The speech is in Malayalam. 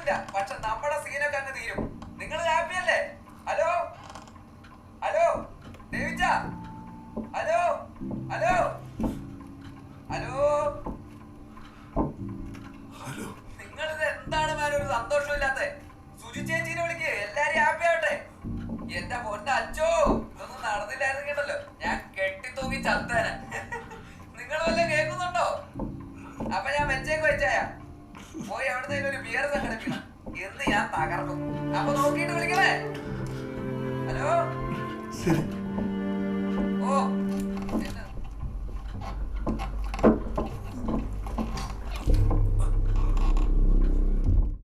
നടക്കില്ല. പക്ഷെ നമ്മുടെ സീനൊക്കെ അങ്ങ് തീരും. നിങ്ങൾ ഹാപ്പി അല്ലേ? ഹലോ ഹലോ ദേവിച്ച, ഹലോ ഹലോ ഹലോ ഹലോ, നിങ്ങളിത് എന്താണ് ഒരു സന്തോഷമില്ലാത്ത? സുജി ചേച്ചീനെ വിളിക്ക്, എല്ലാരും ഹാപ്പി ആവട്ടെ. എന്റെ പൊന്ന അച്ചോ, ഇതൊന്നും നടന്നില്ലായിരുന്നു കേട്ടല്ലോ, ഞാൻ കെട്ടിത്തൂങ്ങി ചത്തേനെ. നിങ്ങൾ വല്ലതും കേൾക്കുന്നുണ്ടോ? അപ്പൊ ഞാൻ വെച്ചായ പോയി അവിടുന്ന് ഒരു ബിയർ സംഘടിപ്പിക്കണം എന്ന് ഞാൻ തകർന്നു. അപ്പൊ നോക്കിയിട്ട് വിളിക്കണേ. ഹലോ ശരി.